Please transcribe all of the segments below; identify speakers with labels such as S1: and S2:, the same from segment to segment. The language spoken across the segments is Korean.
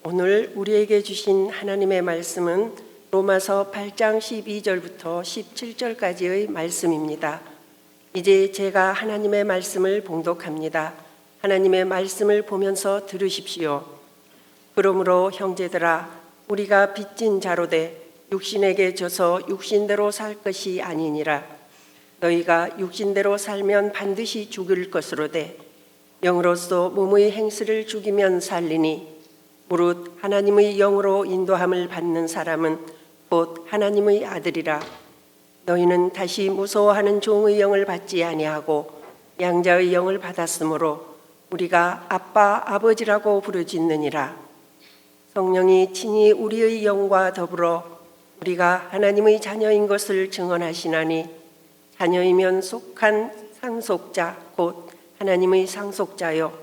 S1: 오늘 우리에게 주신 하나님의 말씀은 로마서 8장 12절부터 17절까지의 말씀입니다. 이제 제가 하나님의 말씀을 봉독합니다. 하나님의 말씀을 보면서 들으십시오. 그러므로 형제들아, 우리가 빚진 자로 돼 육신에게 져서 육신대로 살 것이 아니니라. 너희가 육신대로 살면 반드시 죽을 것으로 돼 영으로서 몸의 행실을 죽이면 살리니, 무릇 하나님의 영으로 인도함을 받는 사람은 곧 하나님의 아들이라. 너희는 다시 무서워하는 종의 영을 받지 아니하고 양자의 영을 받았으므로 우리가 아빠 아버지라고 부르짖느니라. 성령이 친히 우리의 영과 더불어 우리가 하나님의 자녀인 것을 증언하시나니, 자녀이면 속한 상속자 곧 하나님의 상속자요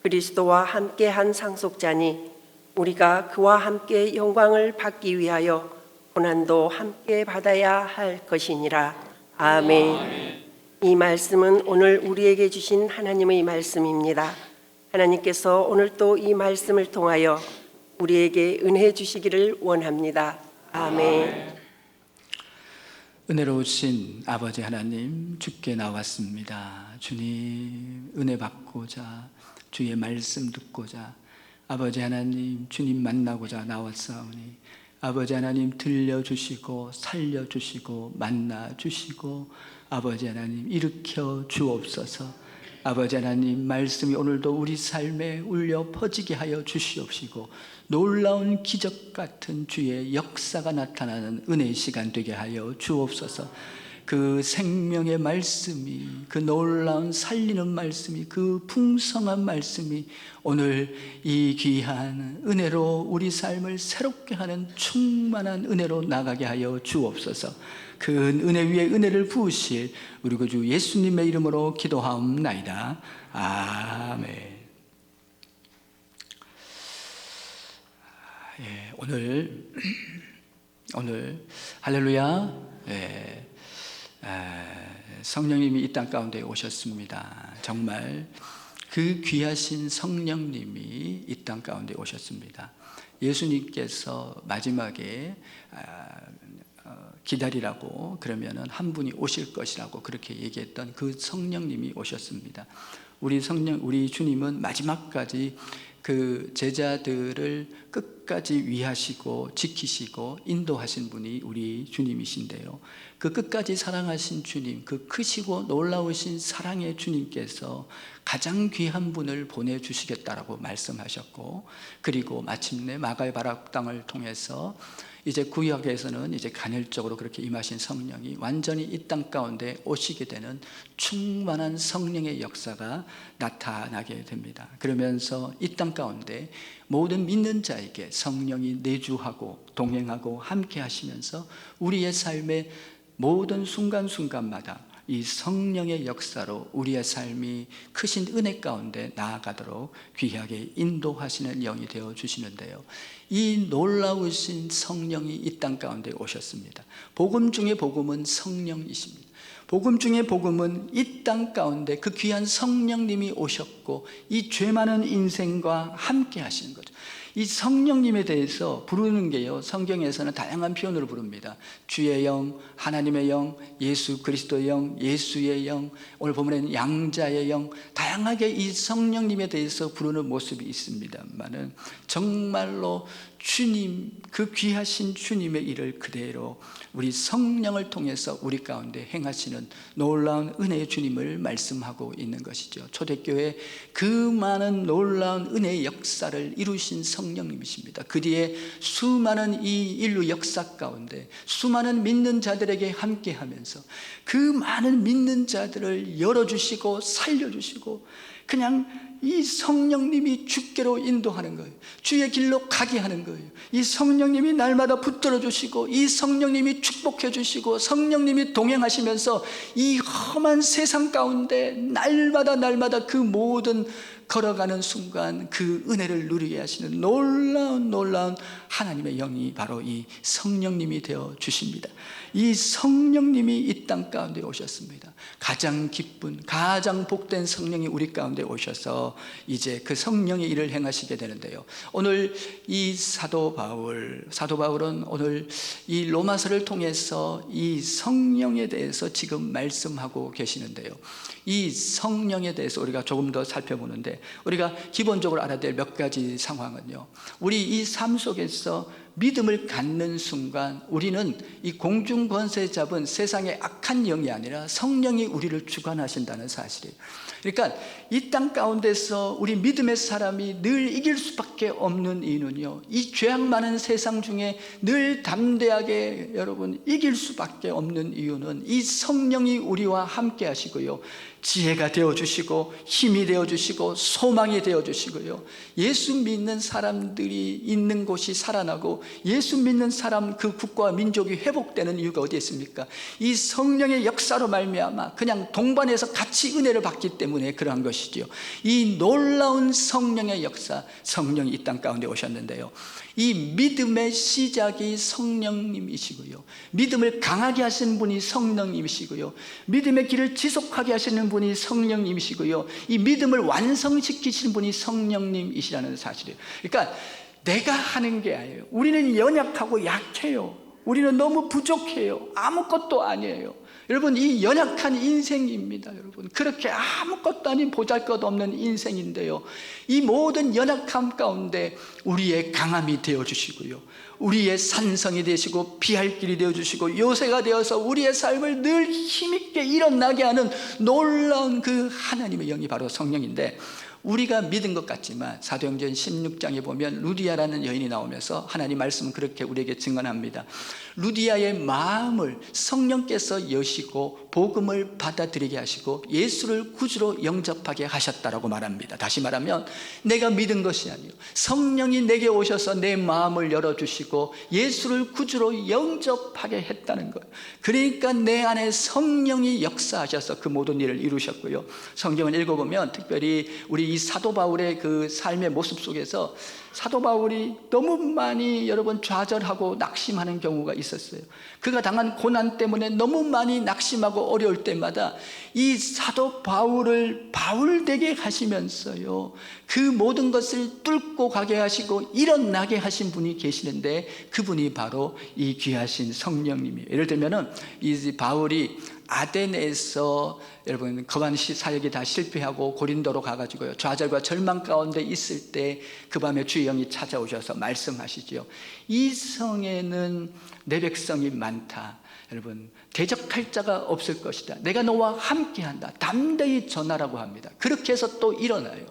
S1: 그리스도와 함께한 상속자니, 우리가 그와 함께 영광을 받기 위하여 고난도 함께 받아야 할 것이니라. 아멘. 이 말씀은 오늘 우리에게 주신 하나님의 말씀입니다. 하나님께서 오늘 또 이 말씀을 통하여 우리에게 은혜 주시기를 원합니다. 아멘.
S2: 은혜로우신 아버지 하나님, 주께 나왔습니다. 주님 은혜 받고자, 주의 말씀 듣고자 아버지 하나님 주님 만나고자 나왔사오니, 아버지 하나님 들려주시고 살려주시고 만나주시고 아버지 하나님 일으켜 주옵소서. 아버지 하나님 말씀이 오늘도 우리 삶에 울려 퍼지게 하여 주시옵시고, 놀라운 기적 같은 주의 역사가 나타나는 은혜의 시간 되게 하여 주옵소서. 그 생명의 말씀이, 그 놀라운 살리는 말씀이, 그 풍성한 말씀이 오늘 이 귀한 은혜로 우리 삶을 새롭게 하는 충만한 은혜로 나가게 하여 주옵소서. 그 은혜 위에 은혜를 부으실 우리 구주 예수님의 이름으로 기도하옵나이다. 아멘. 오늘 할렐루야. 성령님이 이 땅 가운데 오셨습니다. 정말 그 귀하신 성령님이 이 땅 가운데 오셨습니다. 예수님께서 마지막에 기다리라고 그러면은 한 분이 오실 것이라고 그렇게 얘기했던 그 성령님이 오셨습니다. 우리 주님은 마지막까지 그 제자들을 끝까지 위하시고 지키시고 인도하신 분이 우리 주님이신데요, 그 끝까지 사랑하신 주님, 그 크시고 놀라우신 사랑의 주님께서 가장 귀한 분을 보내주시겠다라고 말씀하셨고, 그리고 마침내 마가의 바락당을 통해서 이제 구약에서는 이제 간헐적으로 그렇게 임하신 성령이 완전히 이 땅 가운데 오시게 되는 충만한 성령의 역사가 나타나게 됩니다. 그러면서 이 땅 가운데 모든 믿는 자에게 성령이 내주하고 동행하고 함께 하시면서 우리의 삶의 모든 순간순간마다 이 성령의 역사로 우리의 삶이 크신 은혜 가운데 나아가도록 귀하게 인도하시는 영이 되어 주시는데요, 이 놀라우신 성령이 이 땅 가운데 오셨습니다. 복음 중에 복음은 성령이십니다. 복음 중에 복음은 이 땅 가운데 그 귀한 성령님이 오셨고 이 죄 많은 인생과 함께 하시는 거죠. 이 성령님에 대해서 부르는 게요, 성경에서는 다양한 표현으로 부릅니다. 주의 영, 하나님의 영, 예수 그리스도의 영, 예수의 영, 오늘 본문에는 양자의 영, 다양하게 이 성령님에 대해서 부르는 모습이 있습니다만은 정말로 주님, 그 귀하신 주님의 일을 그대로 우리 성령을 통해서 우리 가운데 행하시는 놀라운 은혜의 주님을 말씀하고 있는 것이죠. 초대교회 그 많은 놀라운 은혜의 역사를 이루신 성령님이십니다. 그 뒤에 수많은 이 인류 역사 가운데 수많은 믿는 자들에게 함께하면서 그 많은 믿는 자들을 열어주시고 살려주시고, 그냥 이 성령님이 주께로 인도하는 거예요. 주의 길로 가게 하는 거예요. 이 성령님이 날마다 붙들어 주시고, 이 성령님이 축복해 주시고, 성령님이 동행하시면서 이 험한 세상 가운데 날마다 그 모든 걸어가는 순간 그 은혜를 누리게 하시는 놀라운 하나님의 영이 바로 이 성령님이 되어 주십니다. 이 성령님이 이 땅 가운데 오셨습니다. 가장 기쁜, 가장 복된 성령이 우리 가운데 오셔서 하셔서 이제 그 성령의 일을 행하시게 되는데요. 오늘 이 사도 바울은 오늘 이 로마서를 통해서 이 성령에 대해서 지금 말씀하고 계시는데요. 이 성령에 대해서 우리가 조금 더 살펴보는데, 우리가 기본적으로 알아야 될 몇 가지 상황은요, 우리 이 삶 속에서 믿음을 갖는 순간 우리는 이 공중권세 잡은 세상의 악한 영이 아니라 성령이 우리를 주관하신다는 사실이에요. 그러니까 이 땅 가운데서 우리 믿음의 사람이 늘 이길 수밖에 없는 이유는요, 이 죄악 많은 세상 중에 늘 담대하게 여러분 이길 수밖에 없는 이유는 이 성령이 우리와 함께 하시고요, 지혜가 되어주시고 힘이 되어주시고 소망이 되어주시고요, 예수 믿는 사람들이 있는 곳이 살아나고 예수 믿는 사람 그 국가와 민족이 회복되는 이유가 어디에 있습니까? 이 성령의 역사로 말미암아 그냥 동반해서 같이 은혜를 받기 때문에 그러한 것이지요. 이 놀라운 성령의 역사, 성령이 이 땅 가운데 오셨는데요, 이 믿음의 시작이 성령님이시고요, 믿음을 강하게 하시는 분이 성령님이시고요, 믿음의 길을 지속하게 하시는 분이 성령님이시고요, 이 믿음을 완성시키시는 분이 성령님이시라는 사실이에요. 그러니까 내가 하는 게 아니에요. 우리는 연약하고 약해요. 우리는 너무 부족해요. 아무것도 아니에요. 여러분, 이 연약한 인생입니다. 여러분, 그렇게 아무것도 아닌 보잘것없는 인생인데요, 이 모든 연약함 가운데 우리의 강함이 되어주시고요, 우리의 산성이 되시고 피할 길이 되어주시고 요새가 되어서 우리의 삶을 늘 힘있게 일어나게 하는 놀라운 그 하나님의 영이 바로 성령인데, 우리가 믿은 것 같지만 사도행전 16장에 보면 루디아라는 여인이 나오면서 하나님 말씀은 그렇게 우리에게 증언합니다. 루디아의 마음을 성령께서 여시고 복음을 받아들이게 하시고 예수를 구주로 영접하게 하셨다라고 말합니다. 다시 말하면 내가 믿은 것이 아니요, 성령이 내게 오셔서 내 마음을 열어주시고 예수를 구주로 영접하게 했다는 거예요. 그러니까 내 안에 성령이 역사하셔서 그 모든 일을 이루셨고요, 성경을 읽어보면 특별히 우리 이 사도 바울의 그 삶의 모습 속에서 사도 바울이 너무 많이 여러분 좌절하고 낙심하는 경우가 있었어요. 그가 당한 고난 때문에 너무 많이 낙심하고 어려울 때마다 이 사도 바울을 바울되게 하시면서요, 그 모든 것을 뚫고 가게 하시고 일어나게 하신 분이 계시는데, 그분이 바로 이 귀하신 성령님이에요. 예를 들면은 이 바울이 아덴에서 여러분 거반 사역이 다 실패하고 고린도로 가가지고요, 좌절과 절망 가운데 있을 때 그 밤에 주의 영이 찾아오셔서 말씀하시지요. 이 성에는 내 백성이 많다. 여러분, 대적할 자가 없을 것이다. 내가 너와 함께한다. 담대히 전하라고 합니다. 그렇게 해서 또 일어나요.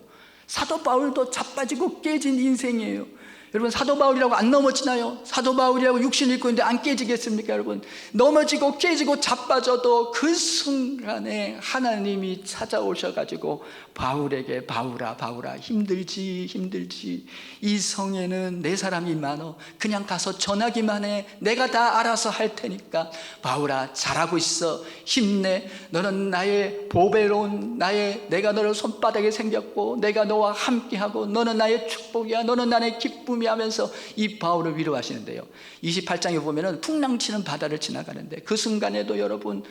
S2: 사도 바울도 자빠지고 깨진 인생이에요. 여러분, 사도 바울이라고 안 넘어지나요? 사도 바울이라고 육신 입고 있는데 안 깨지겠습니까? 여러분, 넘어지고 깨지고 자빠져도 그 순간에 하나님이 찾아오셔가지고 바울에게 바울아 바울아 힘들지 이 성에는 내 사람이 많어, 그냥 가서 전하기만 해, 내가 다 알아서 할 테니까 바울아 잘하고 있어, 힘내, 너는 나의 보배로운 내가 너를 손바닥에 생겼고 내가 너와 함께하고 너는 나의 축복이야, 너는 나의 기쁨 하면서 이 바울을 위로하시는데요, 28장에 보면은 풍랑치는 바다를 지나가는데 그 순간에도 여러분,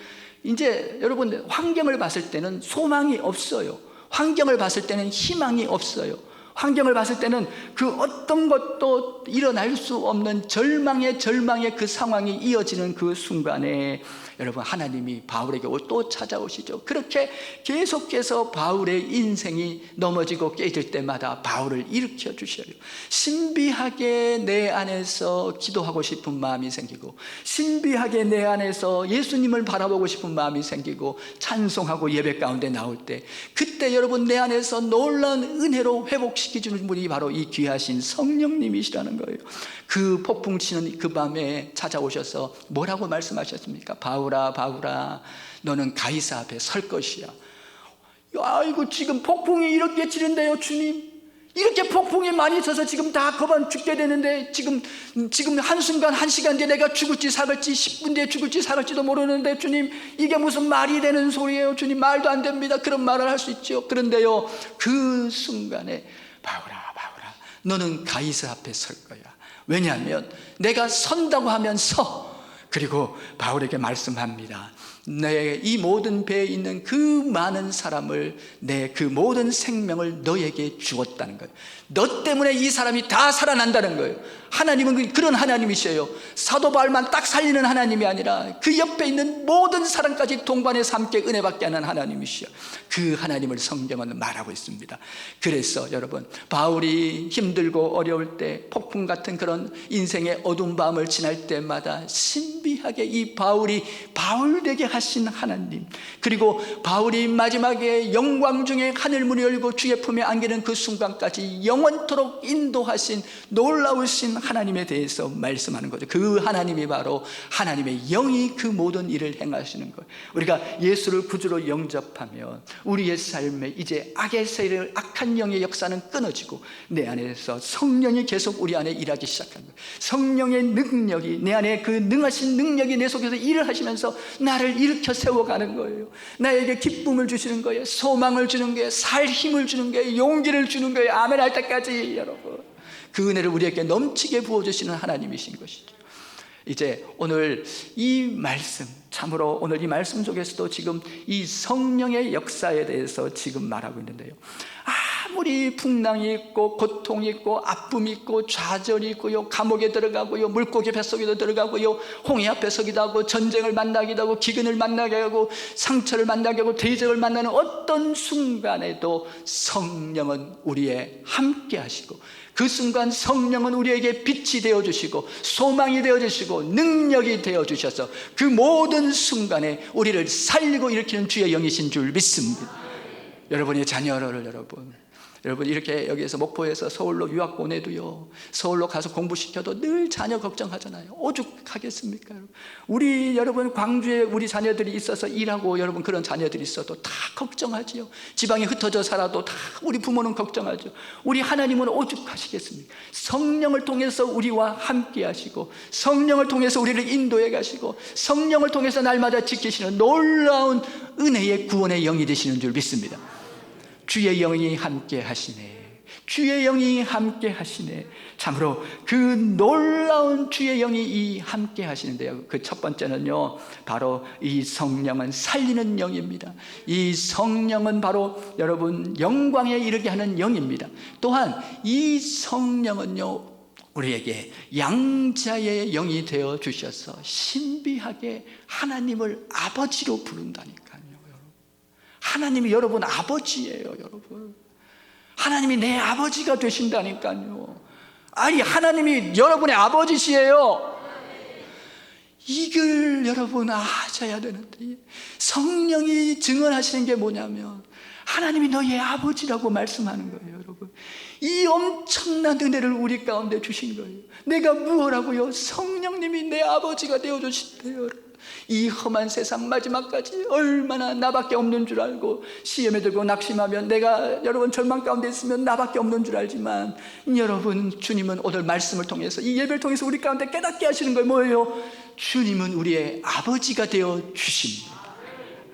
S2: 이제 여러분 환경을 봤을 때는 소망이 없어요. 환경을 봤을 때는 희망이 없어요. 환경을 봤을 때는 그 어떤 것도 일어날 수 없는 절망의 그 상황이 이어지는 그 순간에 여러분 하나님이 바울에게 또 찾아오시죠. 그렇게 계속해서 바울의 인생이 넘어지고 깨질 때마다 바울을 일으켜 주셔요. 신비하게 내 안에서 기도하고 싶은 마음이 생기고, 신비하게 내 안에서 예수님을 바라보고 싶은 마음이 생기고, 찬송하고 예배 가운데 나올 때 그때 여러분 내 안에서 놀라운 은혜로 회복시켜주는 분이 바로 이 귀하신 성령님이시라는 거예요. 그 폭풍 치는 그 밤에 찾아오셔서 뭐라고 말씀하셨습니까? 바울아 바울아 너는 가이사 앞에 설 것이야. 아이고 지금 폭풍이 이렇게 치는데요 주님, 이렇게 폭풍이 많이 쳐서 지금 다 거반 죽게 되는데 지금 한순간 1시간 뒤에 내가 죽을지 살을지 10분 뒤에 죽을지 살을지도 모르는데 주님, 이게 무슨 말이 되는 소리예요 주님, 말도 안 됩니다. 그런 말을 할 수 있죠. 그런데요 그 순간에 바울아 너는 가이사 앞에 설 거야. 왜냐하면 내가 선다고 하면 서. 그리고 바울에게 말씀합니다. 내 이 모든 배에 있는 그 많은 사람을, 내 그 모든 생명을 너에게 주었다는 거예요. 너 때문에 이 사람이 다 살아난다는 거예요. 하나님은 그런 하나님이셔요. 사도 바울만 딱 살리는 하나님이 아니라 그 옆에 있는 모든 사람까지 동반해서 함께 은혜 받게 하는 하나님이시여. 그 하나님을 성경은 말하고 있습니다. 그래서 여러분, 바울이 힘들고 어려울 때, 폭풍 같은 그런 인생의 어두운 밤을 지날 때마다 신비하게 이 바울이 바울 되게 하신 하나님, 그리고 바울이 마지막에 영광 중에 하늘 문이 열리고 주의 품에 안기는 그 순간까지 영원토록 인도하신 놀라우신 하나님에 대해서 말씀하는 거죠. 그 하나님이 바로 하나님의 영이 그 모든 일을 행하시는 거예요. 우리가 예수를 구주로 영접하면 우리의 삶에 이제 악의 세력, 악한 영의 역사는 끊어지고 내 안에서 성령이 계속 우리 안에 일하기 시작한 거예요. 성령의 능력이, 내 안에 그 능하신 능력이 내 속에서 일을 하시면서 나를 일으켜 세워가는 거예요. 나에게 기쁨을 주시는 거예요. 소망을 주는 거예요. 살 힘을 주는 거예요. 용기를 주는 거예요. 아멘 할 때까지. 여러분, 그 은혜를 우리에게 넘치게 부어주시는 하나님이신 것이죠. 이제 오늘 이 말씀, 참으로 오늘 이 말씀 속에서도 지금 이 성령의 역사에 대해서 지금 말하고 있는데요, 아무리 풍랑이 있고 고통이 있고 아픔이 있고 좌절이 있고요, 감옥에 들어가고요, 물고기 뱃속에도 들어가고요, 홍해 앞에 서기도 하고, 전쟁을 만나기도 하고, 기근을 만나게 하고, 상처를 만나게 하고, 대적을 만나는 어떤 순간에도 성령은 우리의 함께 하시고, 그 순간 성령은 우리에게 빛이 되어주시고 소망이 되어주시고 능력이 되어주셔서 그 모든 순간에 우리를 살리고 일으키는 주의 영이신 줄 믿습니다. 여러분의 자녀를 여러분 이렇게 여기에서 목포에서 서울로 유학 보내도요, 서울로 가서 공부시켜도 늘 자녀 걱정하잖아요. 오죽하겠습니까? 우리 여러분 광주에 우리 자녀들이 있어서 일하고 여러분 그런 자녀들이 있어도 다 걱정하지요. 지방에 흩어져 살아도 다 우리 부모는 걱정하죠. 우리 하나님은 오죽하시겠습니까? 성령을 통해서 우리와 함께 하시고, 성령을 통해서 우리를 인도해 가시고, 성령을 통해서 날마다 지키시는 놀라운 은혜의 구원의 영이 되시는 줄 믿습니다. 주의 영이 함께 하시네. 주의 영이 함께 하시네. 참으로 그 놀라운 주의 영이 이 함께 하시는데요, 그 첫 번째는요, 바로 이 성령은 살리는 영입니다. 이 성령은 바로 여러분 영광에 이르게 하는 영입니다. 또한 이 성령은요, 우리에게 양자의 영이 되어 주셔서 신비하게 하나님을 아버지로 부른다니까요. 하나님이 여러분 아버지예요. 여러분, 하나님이 내 아버지가 되신다니까요. 아니, 하나님이 여러분의 아버지시에요. 이걸 여러분 아셔야 되는데, 성령이 증언하시는 게 뭐냐면 하나님이 너의 아버지라고 말씀하는 거예요. 여러분, 이 엄청난 은혜를 우리 가운데 주신 거예요. 내가 무엇라고요? 성령님이 내 아버지가 되어주신대요. 여러분, 이 험한 세상 마지막까지 얼마나 나밖에 없는 줄 알고 시험에 들고 낙심하면, 내가 여러분 절망 가운데 있으면 나밖에 없는 줄 알지만, 여러분 주님은 오늘 말씀을 통해서, 이 예배를 통해서 우리 가운데 깨닫게 하시는 거예요. 뭐예요? 주님은 우리의 아버지가 되어 주십니다.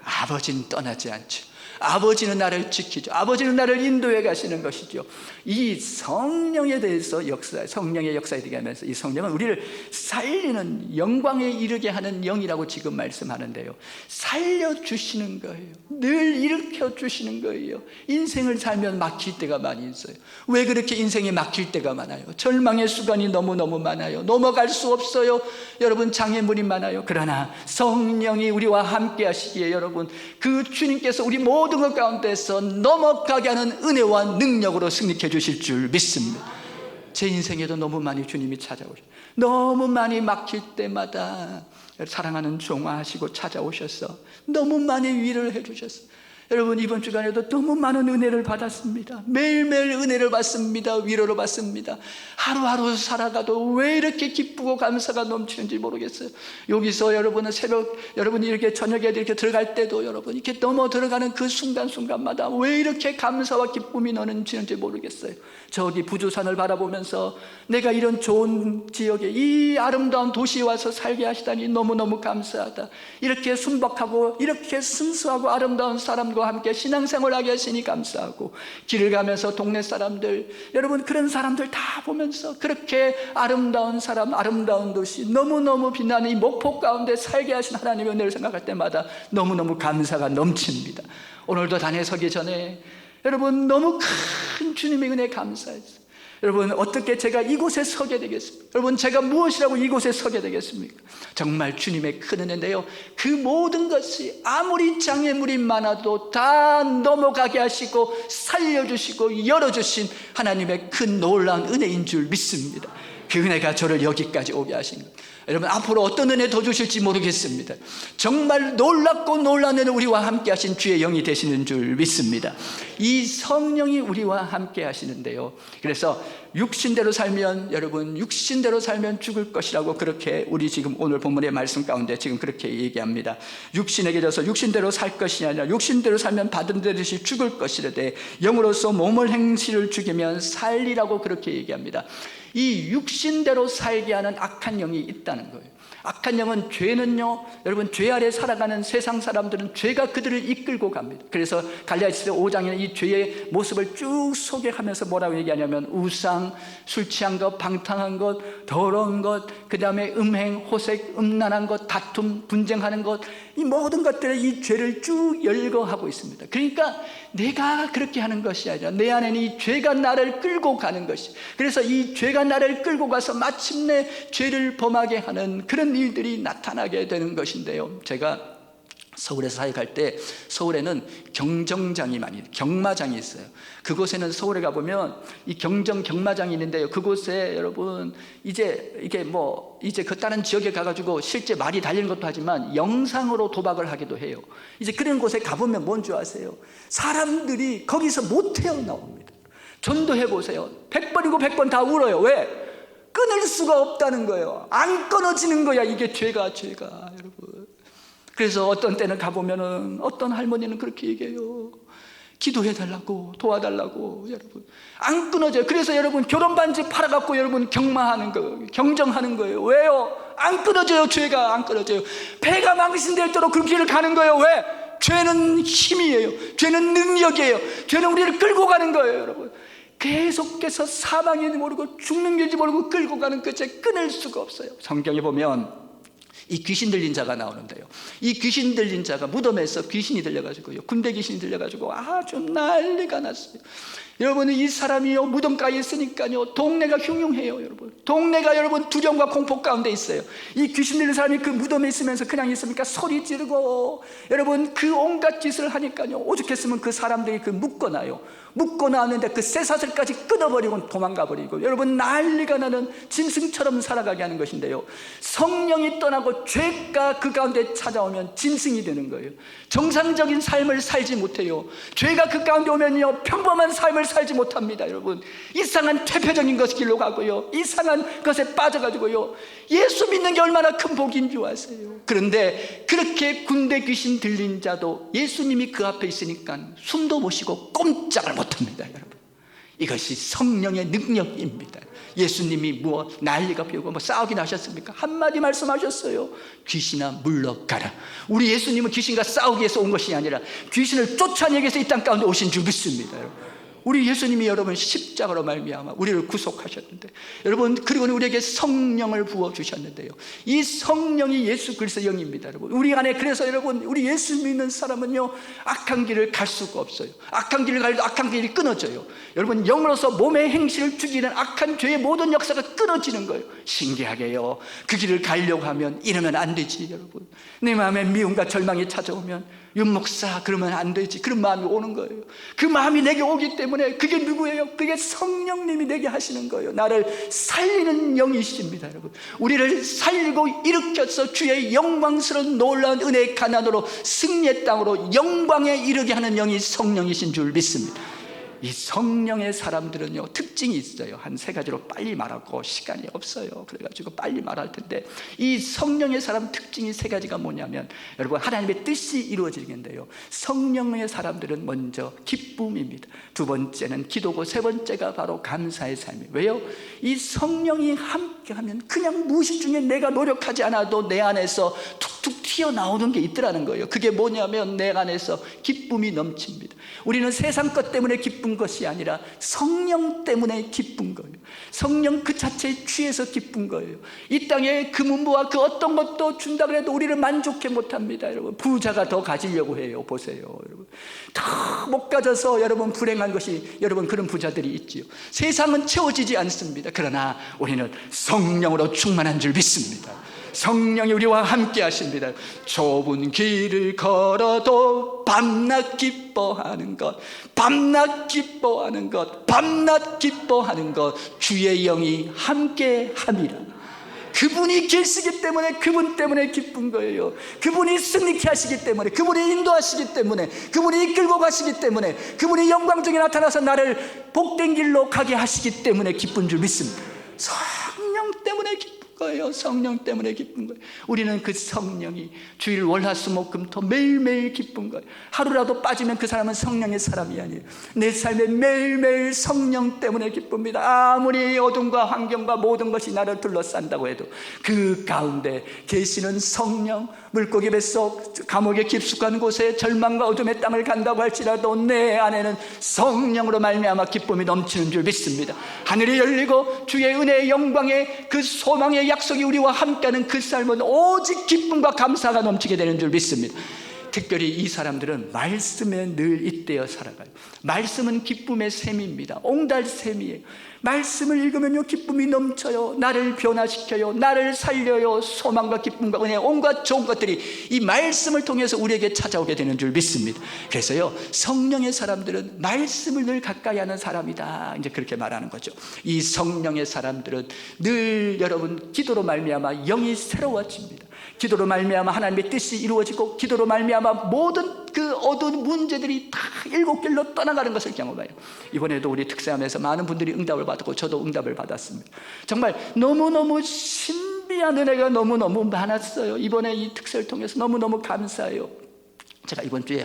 S2: 아버지는 떠나지 않죠. 아버지는 나를 지키죠. 아버지는 나를 인도해 가시는 것이죠. 이 성령에 대해서 성령의 역사에 되게 하면서 이 성령은 우리를 살리는, 영광에 이르게 하는 영이라고 지금 말씀하는데요, 살려주시는 거예요. 늘 일으켜 주시는 거예요. 인생을 살면 막힐 때가 많이 있어요. 왜 그렇게 인생이 막힐 때가 많아요? 절망의 순간이 너무너무 많아요. 넘어갈 수 없어요. 여러분, 장애물이 많아요. 그러나 성령이 우리와 함께 하시기에 여러분, 그 주님께서 우리 모든 것 가운데서 넘어가게 하는 은혜와 능력으로 승리해 주실 줄 믿습니다. 제 인생에도 너무 많이 주님이 찾아오셔, 너무 많이 막힐 때마다 사랑하는 종아 하시고 찾아오셔서 너무 많이 위로를 해주셨어요. 여러분, 이번 주간에도 너무 많은 은혜를 받았습니다. 매일매일 은혜를 받습니다. 위로를 받습니다. 하루하루 살아가도 왜 이렇게 기쁘고 감사가 넘치는지 모르겠어요. 여기서 여러분은 새벽, 여러분이 이렇게 저녁에 이렇게 들어갈 때도 여러분 이렇게 넘어 들어가는 그 순간순간마다 왜 이렇게 감사와 기쁨이 넘치는지 모르겠어요. 저기 부주산을 바라보면서 내가 이런 좋은 지역에, 이 아름다운 도시에 와서 살게 하시다니 너무너무 감사하다. 이렇게 순박하고 이렇게 순수하고 아름다운 사람들 사람들과 함께 신앙생활하게 하시니 감사하고, 길을 가면서 동네 사람들, 여러분 그런 사람들 다 보면서 그렇게 아름다운 사람, 아름다운 도시, 너무너무 빛나는 이 목포 가운데 살게 하신 하나님의 은혜를 생각할 때마다 너무너무 감사가 넘칩니다. 오늘도 단에 서기 전에 여러분 너무 큰 주님의 은혜에 감사했어요. 여러분 어떻게 제가 이곳에 서게 되겠습니까? 여러분 제가 무엇이라고 이곳에 서게 되겠습니까? 정말 주님의 큰 은혜인데요, 그 모든 것이 아무리 장애물이 많아도 다 넘어가게 하시고 살려주시고 열어주신 하나님의 큰 놀라운 은혜인 줄 믿습니다. 그 은혜가 저를 여기까지 오게 하신 것, 여러분 앞으로 어떤 은혜 더 주실지 모르겠습니다. 정말 놀랍고 놀라운 은혜 우리와 함께 하신 주의 영이 되시는 줄 믿습니다. 이 성령이 우리와 함께 하시는데요, 그래서 육신대로 살면, 여러분 육신대로 살면 죽을 것이라고 그렇게 우리 지금 오늘 본문의 말씀 가운데 지금 그렇게 얘기합니다. 육신에게 져서 육신대로 살 것이 아니라 육신대로 살면 받은 듯이 죽을 것이라되 영으로서 몸을 행실을 죽이면 살리라고 그렇게 얘기합니다. 이 육신대로 살게 하는 악한 영이 있다는 거예요. 악한 영은, 죄는요, 여러분 죄 아래 살아가는 세상 사람들은 죄가 그들을 이끌고 갑니다. 그래서 갈라디아서 5장에는 이 죄의 모습을 쭉 소개하면서 뭐라고 얘기하냐면, 우상, 술 취한 것, 방탕한 것, 더러운 것, 그 다음에 음행, 호색, 음란한 것, 다툼, 분쟁하는 것, 이 모든 것들의 이 죄를 쭉 열거하고 있습니다. 그러니까 내가 그렇게 하는 것이 아니라 내 안에는 이 죄가 나를 끌고 가는 것이, 그래서 이 죄가 나를 끌고 가서 마침내 죄를 범하게 하는 그런 일들이 나타나게 되는 것인데요, 제가 서울에서 사역할 때 서울에는 경정장이 많이, 경마장이 있어요. 그곳에는 서울에 가보면 이 경마장이 있는데요, 그곳에 여러분 이제 이게 이제 그 다른 지역에 가가지고 실제 말이 달리는 것도 하지만 영상으로 도박을 하기도 해요. 이제 그런 곳에 가보면 뭔 줄 아세요? 사람들이 거기서 못 태어나옵니다. 전도해보세요. 100번이고 100번 다 울어요. 왜? 끊을 수가 없다는 거예요. 안 끊어지는 거야, 이게 죄가 여러분. 그래서 어떤 때는 가보면은 어떤 할머니는 그렇게 얘기해요. 기도해달라고, 도와달라고. 여러분 안 끊어져요. 그래서 여러분 결혼반지 팔아갖고 여러분 경마하는 거예요. 경정하는 거예요. 왜요? 안 끊어져요. 죄가 안 끊어져요. 배가 망신될 대로 그 길을 가는 거예요. 왜? 죄는 힘이에요. 죄는 능력이에요. 죄는 우리를 끌고 가는 거예요. 여러분 계속해서 사망인지 모르고 죽는 길인지 모르고 끌고 가는 그 죄 끊을 수가 없어요. 성경에 보면 이 귀신 들린 자가 나오는데요, 이 귀신 들린 자가 무덤에서 귀신이 들려가지고요, 군대 귀신이 들려가지고 아주 난리가 났어요. 여러분 이 사람이요 무덤가에 있으니까요 동네가 흉흉해요. 여러분 동네가 여러분 두려움과 공포 가운데 있어요. 이 귀신 들린 사람이 그 무덤에 있으면서 그냥 있으니까 소리 지르고 여러분 그 온갖 짓을 하니까요, 오죽했으면 그 사람들이 묶어놔요. 묶어놨는데 그 쇠사슬까지 끊어버리고 도망가버리고 여러분 난리가 나는 짐승처럼 살아가게 하는 것인데요, 성령이 떠나고 죄가 그 가운데 찾아오면 짐승이 되는 거예요. 정상적인 삶을 살지 못해요. 죄가 그 가운데 오면요 평범한 삶을 살지 못합니다. 여러분 이상한 퇴폐적인 것 길로 가고요, 이상한 것에 빠져가지고요, 예수 믿는 게 얼마나 큰 복인 줄 아세요? 그런데 그렇게 군대 귀신 들린 자도 예수님이 그 앞에 있으니까 숨도 못 쉬고 꼼짝을 못합니다. 여러분 이것이 성령의 능력입니다. 예수님이 난리가 피우고 싸우긴 하셨습니까? 한마디 말씀하셨어요. 귀신아 물러가라. 우리 예수님은 귀신과 싸우기 위해서 온 것이 아니라 귀신을 쫓아내기 위해서 이 땅 가운데 오신 줄 믿습니다. 여러분 우리 예수님이 여러분 십자가로 말미암아 우리를 구속하셨는데, 여러분 그리고 우리에게 성령을 부어주셨는데요, 이 성령이 예수 그리스도의 영입니다. 여러분 우리 안에, 그래서 여러분 우리 예수 믿는 사람은요 악한 길을 갈 수가 없어요. 악한 길을 가도 악한 길이 끊어져요. 여러분 영으로서 몸의 행실을 죽이는 악한 죄의 모든 역사가 끊어지는 거예요. 신기하게요, 그 길을 가려고 하면 이러면 안 되지. 여러분 내 마음에 미움과 절망이 찾아오면 윤목사 그러면 안 되지, 그런 마음이 오는 거예요. 그 마음이 내게 오기 때문에 그게 누구예요? 그게 성령님이 내게 하시는 거예요. 나를 살리는 영이십니다. 여러분 우리를 살리고 일으켜서 주의 영광스러운 놀라운 은혜의 가난으로 승리의 땅으로 영광에 이르게 하는 영이 성령이신 줄 믿습니다. 이 성령의 사람들은요 특징이 있어요. 한 3가지로 빨리 말하고 시간이 없어요. 그래가지고 빨리 말할 텐데, 이 성령의 사람 특징이 3가지가 뭐냐면, 여러분 하나님의 뜻이 이루어지는데요, 성령의 사람들은 먼저 기쁨입니다. 2번째는 기도고 3번째가 바로 감사의 삶이에요. 왜요? 이 성령이 함께하면 그냥 무의식 중에 내가 노력하지 않아도 내 안에서 툭 툭툭 튀어나오는 게 있더라는 거예요. 그게 뭐냐면 내 안에서 기쁨이 넘칩니다. 우리는 세상 것 때문에 기쁜 것이 아니라 성령 때문에 기쁜 거예요. 성령 그 자체에 취해서 기쁜 거예요. 이 땅에 그 문부와 그 어떤 것도 준다 그래도 우리를 만족해 못합니다. 여러분, 부자가 더 가지려고 해요. 보세요, 여러분. 더 못 가져서 여러분 불행한 것이, 여러분, 그런 부자들이 있지요. 세상은 채워지지 않습니다. 그러나 우리는 성령으로 충만한 줄 믿습니다. 성령이 우리와 함께 하십니다. 좁은 길을 걸어도 밤낮 기뻐하는 것, 밤낮 기뻐하는 것, 밤낮 기뻐하는 것, 주의 영이 함께 함이라. 그분이 계시기 때문에, 그분 때문에 기쁜 거예요. 그분이 승리케 하시기 때문에, 그분이 인도하시기 때문에, 그분이 이끌고 가시기 때문에, 그분이 영광중에 나타나서 나를 복된 길로 가게 하시기 때문에 기쁜 줄 믿습니다. 성령 때문에 기쁜 거예요. 성령 때문에 기쁜 거예요. 우리는 그 성령이 주일 월화수목금토 매일매일 기쁜 거예요. 하루라도 빠지면 그 사람은 성령의 사람이 아니에요. 내 삶에 매일매일 성령 때문에 기쁩니다. 아무리 어둠과 환경과 모든 것이 나를 둘러싼다고 해도 그 가운데 계시는 성령, 물고기 뱃속 감옥에 깊숙한 곳에 절망과 어둠의 땅을 간다고 할지라도 내 안에는 성령으로 말미암아 기쁨이 넘치는 줄 믿습니다. 하늘이 열리고 주의 은혜의 영광의 그 소망의 약속이 우리와 함께하는 그 삶은 오직 기쁨과 감사가 넘치게 되는 줄 믿습니다. 특별히 이 사람들은 말씀에 늘 잇대어 살아가요. 말씀은 기쁨의 샘입니다. 옹달샘이에요. 말씀을 읽으면요 기쁨이 넘쳐요. 나를 변화시켜요. 나를 살려요. 소망과 기쁨과 은혜, 온갖 좋은 것들이 이 말씀을 통해서 우리에게 찾아오게 되는 줄 믿습니다. 그래서요 성령의 사람들은 말씀을 늘 가까이 하는 사람이다, 이제 그렇게 말하는 거죠. 이 성령의 사람들은 늘 여러분 기도로 말미암아 영이 새로워집니다. 기도로 말미암아 하나님의 뜻이 이루어지고, 기도로 말미암아 모든 그 어두운 문제들이 다 일곱 길로 떠나가는 것을 경험해요. 이번에도 우리 특세하면서 많은 분들이 응답을 받았고 저도 응답을 받았습니다. 정말 너무너무 신비한 은혜가 너무너무 많았어요. 이번에 이 특세를 통해서 너무너무 감사해요. 제가 이번 주에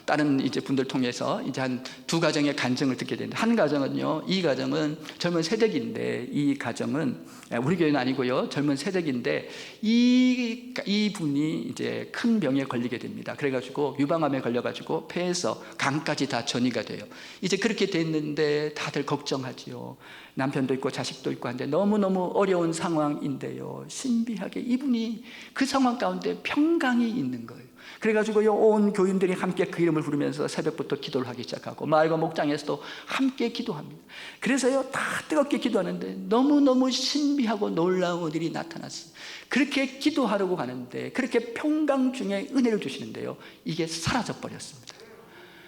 S2: 다른 이제 분들 통해서 이제 한 두 가정의 간증을 듣게 됐는데, 한 가정은요, 이 가정은 젊은 세대기인데, 이 가정은 우리 교회는 아니고요, 젊은 세대기인데, 이 분이 이제 큰 병에 걸리게 됩니다. 그래가지고 유방암에 걸려가지고 폐에서 간까지 다 전이가 돼요. 이제 그렇게 됐는데 다들 걱정하지요. 남편도 있고 자식도 있고 한데 너무너무 어려운 상황인데요, 신비하게 이분이 그 상황 가운데 평강이 있는 거예요. 그래가지고요 온 교인들이 함께 그 이름을 부르면서 새벽부터 기도를 하기 시작하고, 마을과 목장에서도 함께 기도합니다. 그래서요 다 뜨겁게 기도하는데 너무너무 신비하고 놀라운 일이 나타났어요. 그렇게 기도하려고 하는데 그렇게 평강 중에 은혜를 주시는데요, 이게 사라져 버렸습니다.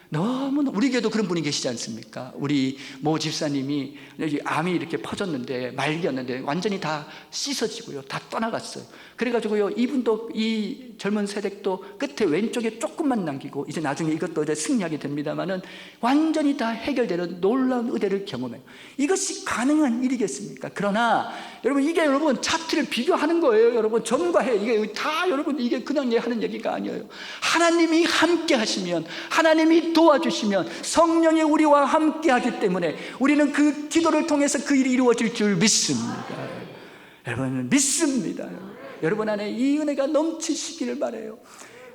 S2: 너무 우리 교회도 그런 분이 계시지 않습니까? 우리 모 집사님이 암이 이렇게 퍼졌는데, 말기였는데 완전히 다 씻어지고요, 다 떠나갔어요. 그래가지고요 이분도, 이 젊은 세댁도 끝에 왼쪽에 조금만 남기고, 이제 나중에 이것도 이제 승리하게 됩니다만은 완전히 다 해결되는 놀라운 은혜를 경험해요. 이것이 가능한 일이겠습니까? 그러나 여러분, 이게 여러분 차트를 비교하는 거예요. 여러분 전과 해, 이게 다 여러분 이게 그냥 하는 얘기가 아니에요. 하나님이 함께 하시면, 하나님이 도와주시면, 성령이 우리와 함께 하기 때문에 우리는 그 기도를 통해서 그 일이 이루어질 줄 믿습니다. 여러분 믿습니다. 여러분 안에 이 은혜가 넘치시기를 바라요.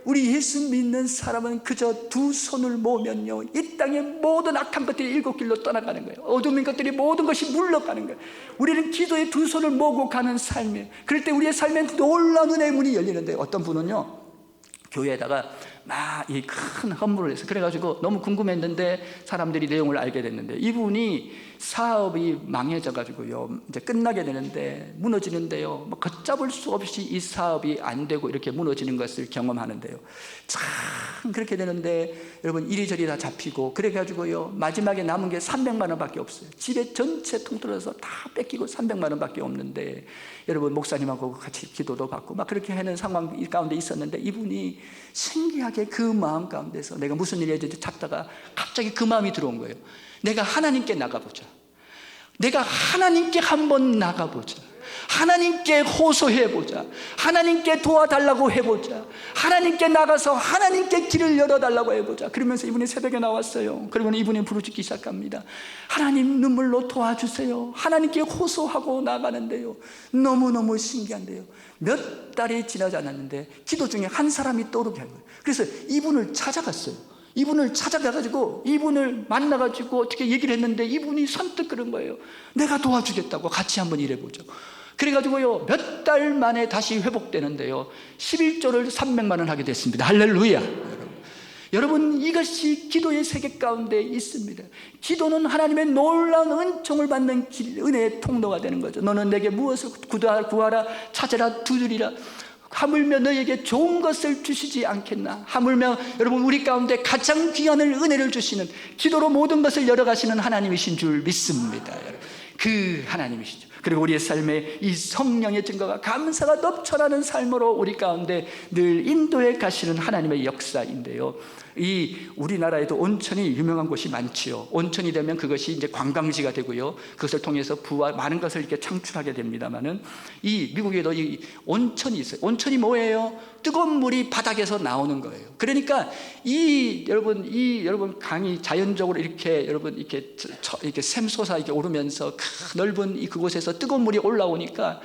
S2: 우리 예수 믿는 사람은 그저 두 손을 모으면요 이 땅의 모든 악한 것들이 일곱 길로 떠나가는 거예요. 어둠인 것들이 모든 것이 물러가는 거예요. 우리는 기도에 두 손을 모으고 가는 삶이에요. 그럴 때 우리의 삶에 놀라운 은혜의 문이 열리는데, 어떤 분은요 교회에다가 막 이 큰 헌물을 해서, 그래가지고 너무 궁금했는데 사람들이 내용을 알게 됐는데, 이분이 사업이 망해져가지고요 이제 끝나게 되는데 무너지는데요, 뭐 걷잡을 수 없이 이 사업이 안 되고 이렇게 무너지는 것을 경험하는데요, 참 그렇게 되는데 여러분 이리저리 다 잡히고, 그래가지고요 마지막에 남은 게 300만 원밖에 없어요. 집에 전체 통틀어서 다 뺏기고 300만 원밖에 없는데, 여러분 목사님하고 같이 기도도 받고 막 그렇게 하는 상황 가운데 있었는데, 이분이 신기하게 그 마음 가운데서 내가 무슨 일이 해야 찾다가 갑자기 그 마음이 들어온 거예요. 내가 하나님께 나가보자. 내가 하나님께 한번 나가보자. 하나님께 호소해보자. 하나님께 도와달라고 해보자. 하나님께 나가서 하나님께 길을 열어달라고 해보자. 그러면서 이분이 새벽에 나왔어요. 그러면 이분이 부르짖기 시작합니다. 하나님, 눈물로 도와주세요. 하나님께 호소하고 나가는데요, 너무너무 신기한데요, 몇 달이 지나지 않았는데 기도 중에 한 사람이 떠오르게 한 거예요. 그래서 이분을 찾아갔어요. 이분을 찾아가가지고 이분을 만나가지고 어떻게 얘기를 했는데 이분이 선뜻 그런 거예요. 내가 도와주겠다고, 같이 한번 일해보죠. 그래가지고요, 몇 달 만에 다시 회복되는데요, 11조를 300만 원 하게 됐습니다. 할렐루야. 여러분, 이것이 기도의 세계 가운데 있습니다. 기도는 하나님의 놀라운 은총을 받는 은혜의 통로가 되는 거죠. 너는 내게 무엇을 구하라, 찾으라, 두드리라. 하물며 너에게 좋은 것을 주시지 않겠나. 하물며 여러분, 우리 가운데 가장 귀한 은혜를 주시는, 기도로 모든 것을 열어가시는 하나님이신 줄 믿습니다. 그 하나님이시죠. 그리고 우리의 삶에 이 성령의 증거가 감사가 넘쳐나는 삶으로 우리 가운데 늘 인도해 가시는 하나님의 역사인데요, 이 우리나라에도 온천이 유명한 곳이 많지요. 온천이 되면 그것이 이제 관광지가 되고요, 그것을 통해서 부와 많은 것을 이렇게 창출하게 됩니다만은, 이 미국에도 이 온천이 있어요. 온천이 뭐예요? 뜨거운 물이 바닥에서 나오는 거예요. 그러니까 여러분 강이 자연적으로 이렇게 이렇게 샘솟아 이렇게 오르면서 넓은 그곳에서 뜨거운 물이 올라오니까,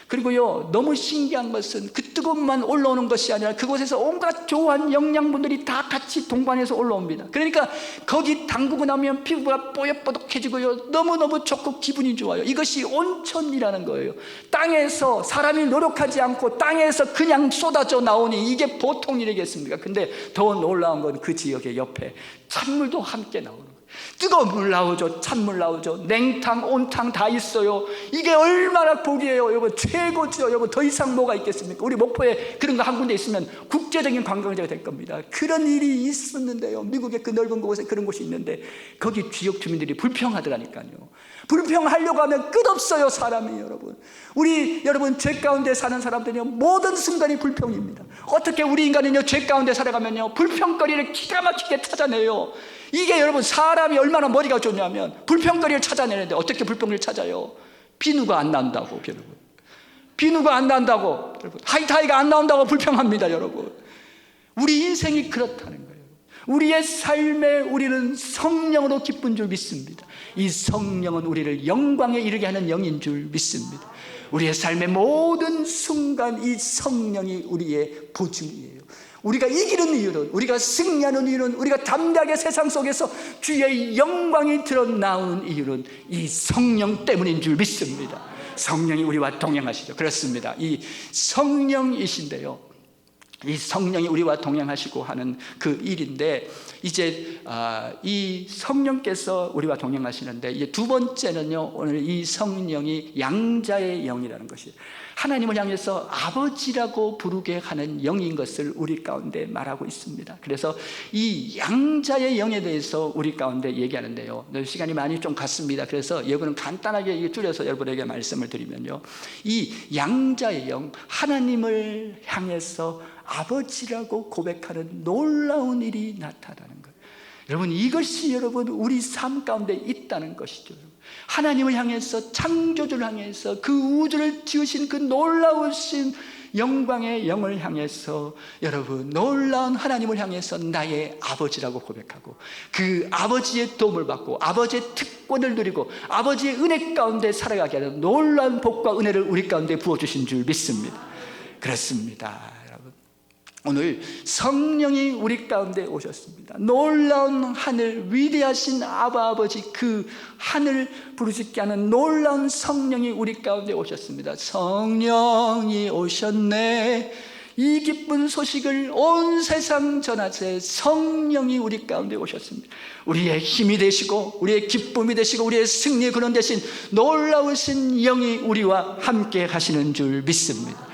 S2: 그리고요, 너무 신기한 것은 그 뜨거움만 올라오는 것이 아니라 그곳에서 온갖 좋은 영양분들이 다 같이 동반해서 올라옵니다. 그러니까 거기 담그고 나면 피부가 뽀얗뽀득해지고요, 너무너무 좋고 기분이 좋아요. 이것이 온천이라는 거예요. 땅에서 사람이 노력하지 않고 땅에서 그냥 쏟아져 나오니 이게 보통 일이겠습니까? 근데 더 놀라운 건 그 지역의 옆에 찬물도 함께 나오는 거예요. 뜨거운 물 나오죠, 찬물 나오죠, 냉탕, 온탕 다 있어요. 이게 얼마나 복이에요, 여러분. 최고죠, 여러분. 더 이상 뭐가 있겠습니까? 우리 목포에 그런 거 한 군데 있으면 국제적인 관광지가 될 겁니다. 그런 일이 있었는데요, 미국의 그 넓은 곳에 그런 곳이 있는데 거기 지역 주민들이 불평하더라니까요. 불평하려고 하면 끝없어요, 사람이. 여러분, 죄 가운데 사는 사람들은요, 모든 순간이 불평입니다. 어떻게 우리 인간은요, 죄 가운데 살아가면요, 불평거리를 기가 막히게 찾아내요. 이게 여러분, 사람이 얼마나 머리가 좋냐면 불평거리를 찾아내는데 어떻게 불평을 찾아요? 비누가 안 나온다고, 여러분. 비누가 안 나온다고, 여러분. 하이타이가 안 나온다고 불평합니다, 여러분. 우리 인생이 그렇다는 거예요. 우리의 삶에 우리는 성령으로 기쁜 줄 믿습니다. 이 성령은 우리를 영광에 이르게 하는 영인 줄 믿습니다. 우리의 삶의 모든 순간 이 성령이 우리의 보증이에요. 우리가 이기는 이유는, 우리가 승리하는 이유는, 우리가 담대하게 세상 속에서 주의 영광이 드러나오는 이유는 이 성령 때문인 줄 믿습니다. 성령이 우리와 동행하시죠. 그렇습니다. 이 성령이신데요, 이 성령이 우리와 동행하시고 하는 그 일인데, 이제 이 성령께서 우리와 동행하시는데, 이제 두 번째는요, 오늘 이 성령이 양자의 영이라는 것이에요. 하나님을 향해서 아버지라고 부르게 하는 영인 것을 우리 가운데 말하고 있습니다. 그래서 이 양자의 영에 대해서 우리 가운데 얘기하는데요, 시간이 많이 좀 갔습니다. 그래서 여러분은 간단하게 줄여서 여러분에게 말씀을 드리면요, 이 양자의 영, 하나님을 향해서 아버지라고 고백하는 놀라운 일이 나타나는 거예요. 여러분, 이것이 여러분 우리 삶 가운데 있다는 것이죠. 하나님을 향해서, 창조주를 향해서, 그 우주를 지으신 그 놀라우신 영광의 영을 향해서, 여러분, 놀라운 하나님을 향해서 나의 아버지라고 고백하고, 그 아버지의 도움을 받고 아버지의 특권을 누리고 아버지의 은혜 가운데 살아가게 하는 놀라운 복과 은혜를 우리 가운데 부어주신 줄 믿습니다. 그렇습니다. 오늘 성령이 우리 가운데 오셨습니다. 놀라운 하늘, 위대하신 아버지, 그 하늘 부르짖게 하는 놀라운 성령이 우리 가운데 오셨습니다. 성령이 오셨네, 이 기쁜 소식을 온 세상 전하세. 성령이 우리 가운데 오셨습니다. 우리의 힘이 되시고 우리의 기쁨이 되시고 우리의 승리의 근원 되신 놀라우신 영이 우리와 함께 하시는 줄 믿습니다.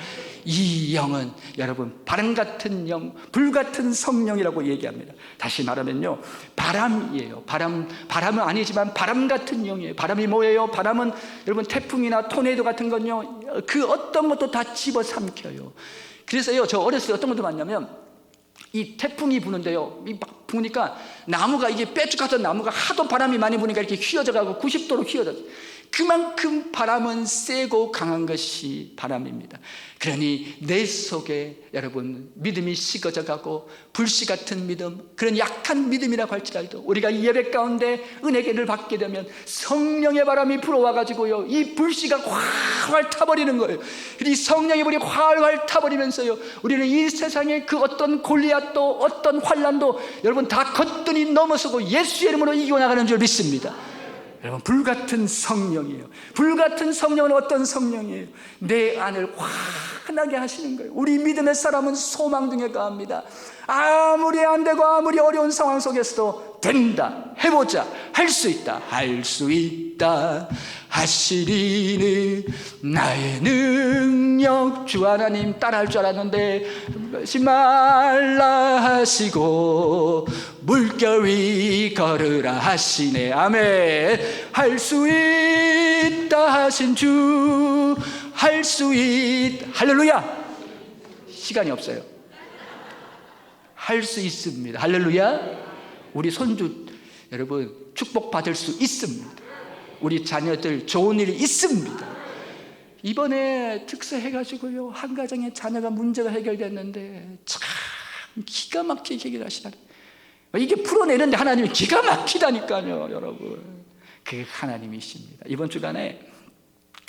S2: 이 영은 여러분 바람 같은 영, 불 같은 성령이라고 얘기합니다. 다시 말하면요, 바람이에요. 바람은 아니지만 바람 같은 영이에요. 바람이 뭐예요? 바람은 여러분 태풍이나 토네이도 같은 건요, 그 어떤 것도 다 집어삼켜요. 그래서요, 저 어렸을 때 어떤 것도 봤냐면, 이 태풍이 부는데요, 막 부니까 나무가, 이게 빼쭉하던 나무가 하도 바람이 많이 부니까 이렇게 휘어져 가고 90도로 휘어졌어요. 그만큼 바람은 세고 강한 것이 바람입니다. 그러니 내 속에 여러분 믿음이 식어져 가고 불씨 같은 믿음, 그런 약한 믿음이라고 할지라도 우리가 예배 가운데 은혜를 받게 되면 성령의 바람이 불어와 가지고요, 이 불씨가 활활 타버리는 거예요. 이 성령의 불이 활활 타버리면서요, 우리는 이 세상의 그 어떤 골리앗도 어떤 환난도 여러분 다 거뜬히 넘어서고 예수의 이름으로 이겨나가는 줄 믿습니다. 여러분, 불같은 성령이에요. 불같은 성령은 어떤 성령이에요? 내 안을 환하게 하시는 거예요. 우리 믿음의 사람은 소망 등에 거합니다. 아무리 안 되고 아무리 어려운 상황 속에서도 된다, 해보자, 할 수 있다, 할 수 있다 하시리는 나의 능력. 주 하나님 따라할 줄 알았는데 하지 말라 하시고 물결 위 걸으라 하시네. 아멘. 할 수 있다 하신 주, 할 수 있다. 할렐루야. 시간이 없어요. 할 수 있습니다. 할렐루야. 우리 손주 여러분 축복받을 수 있습니다. 우리 자녀들 좋은 일이 있습니다. 이번에 특수해가지고요, 한 가정의 자녀가 문제가 해결됐는데 참 기가 막히게 해결하시다니. 이게 풀어내는데 하나님이 기가 막히다니까요, 여러분. 그게 하나님이십니다. 이번 주간에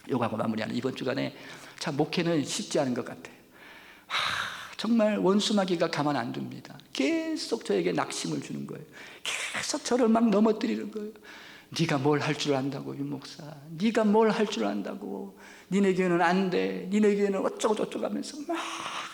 S2: 요거하고 마무리하는 이번 주간에 참 목회는 쉽지 않은 것 같아요. 정말 원수마귀가 가만 안 둡니다. 계속 저에게 낙심을 주는 거예요. 계속 저를 막 넘어뜨리는 거예요. 네가 뭘 할 줄 안다고, 윤 목사. 네가 뭘 할 줄 안다고. 니네 교회는 안 돼. 니네 교회는 어쩌고 저쩌고 하면서 막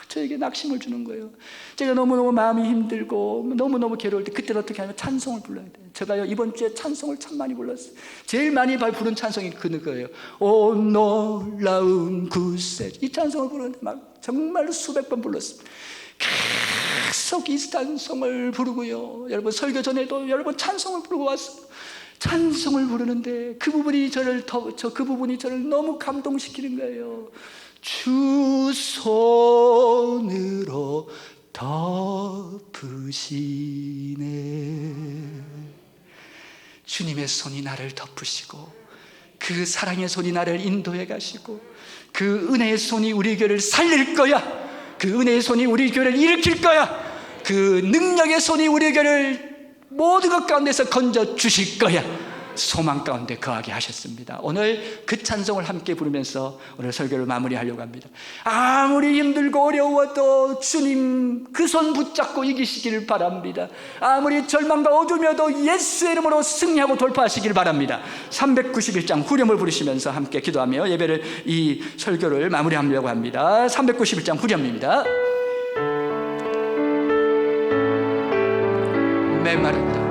S2: 저에게 낙심을 주는 거예요. 제가 너무너무 마음이 힘들고 너무너무 괴로울 때 그때는 어떻게 하냐면 찬송을 불러야 돼요. 제가요 이번 주에 찬송을 참 많이 불렀어요. 제일 많이 부른 찬송이 그거예요. 오 놀라운 구세. 이 찬송을 부르는데 막 정말로 수백 번 불렀습니다. 계속 이 찬송을 부르고요, 여러분 설교 전에도 여러 번 찬송을 부르고 왔어요. 찬송을 부르는데 그 부분이 저를 너무 감동시키는 거예요. 주 손으로 덮으시네. 주님의 손이 나를 덮으시고 그 사랑의 손이 나를 인도해 가시고 그 은혜의 손이 우리 교회를 살릴 거야. 그 은혜의 손이 우리 교회를 일으킬 거야. 그 능력의 손이 우리 교회를 모든 것 가운데서 건져 주실 거야. 소망 가운데 거하게 하셨습니다. 오늘 그 찬송을 함께 부르면서 오늘 설교를 마무리하려고 합니다. 아무리 힘들고 어려워도 주님 그 손 붙잡고 이기시기를 바랍니다. 아무리 절망과 어둠이어도 예수의 이름으로 승리하고 돌파하시길 바랍니다. 391장 후렴을 부르시면서 함께 기도하며 예배를, 이 설교를 마무리하려고 합니다. 391장 후렴입니다. 메마른다,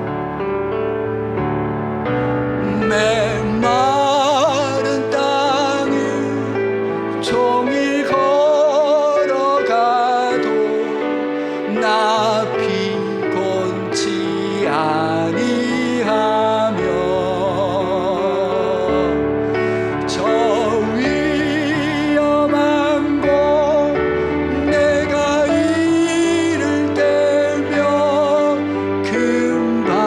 S2: 메마른 땅을 종일 걸어가도 나 피곤치 아니하며 저 위험한 곳 내가 이를 때며 금방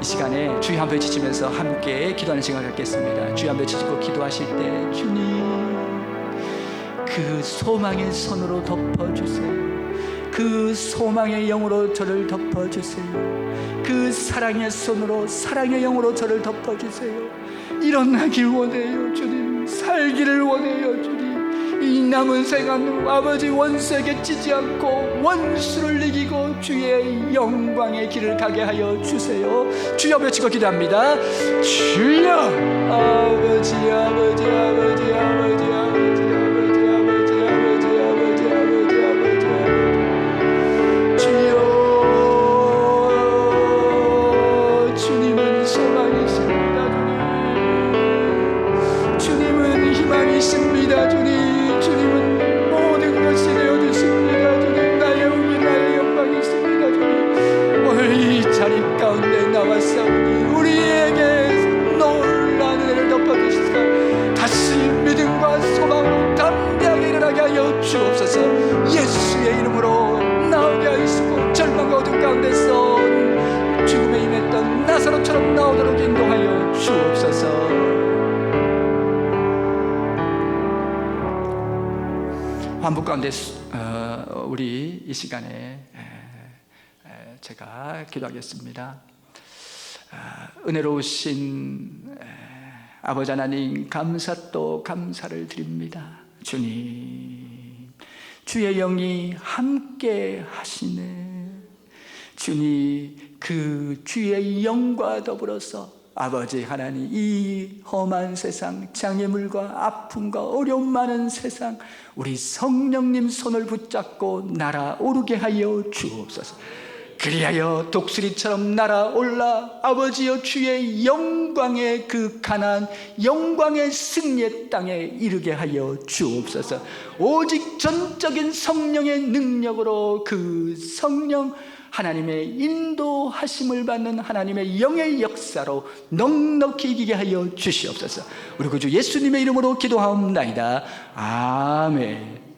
S2: 시간에 주여 한번 외치시면서 함께 기도하는 시간을 갖겠습니다. 주여 한번 외치시고 기도하실 때 주님 그 소망의 손으로 덮어주세요. 그 소망의 영으로 저를 덮어주세요. 그 사랑의 손으로 사랑의 영으로 저를 덮어주세요. 일어나길 원해요 주님. 살기를 원해요 주님. 이 남은 생활 아버지 원수에게 찌지 않고 원수를 이기고 주의 영광의 길을 가게 하여 주세요. 주여 외치고 기도합니다. 주여 아버지 아버지 아버지 아버지 아버지 아버지 아버지 아버지 아버지 아버지 아버지 주여 주님은 소망이십니다 주님. 주님은 희망이십니다 주님. 주님은 모든 것이 되어주십니다 주님. 나의 의미 나의 영광이 있습니다 주님. 오늘 이 자리 가운데 나왔사오니 우리에게 놀라운 은혜를 덮어주시사 다시 믿음과 소망으로 담대하게 일어나게 하여 주옵소서. 예수의 이름으로 나오게 하시고 절망과 어둠 가운데서 죽음에 임했던 나사로처럼 나오도록 인도하여 주옵소서. 환복 가운데 우리 이 시간에 제가 기도하겠습니다. 은혜로우신 아버지 하나님 감사 또 감사를 드립니다. 주님 주의 영이 함께 하시네. 주님 그 주의 영과 더불어서 아버지 하나님 이 험한 세상 장애물과 아픔과 어려움 많은 세상 우리 성령님 손을 붙잡고 날아오르게 하여 주옵소서. 그리하여 독수리처럼 날아올라 아버지여 주의 영광의 그 가나안 영광의 승리의 땅에 이르게 하여 주옵소서. 오직 전적인 성령의 능력으로 그 성령 하나님의 인도하심을 받는 하나님의 영의 역사로 넉넉히 이기게 하여 주시옵소서. 우리 구주 예수님의 이름으로 기도하옵나이다. 아멘.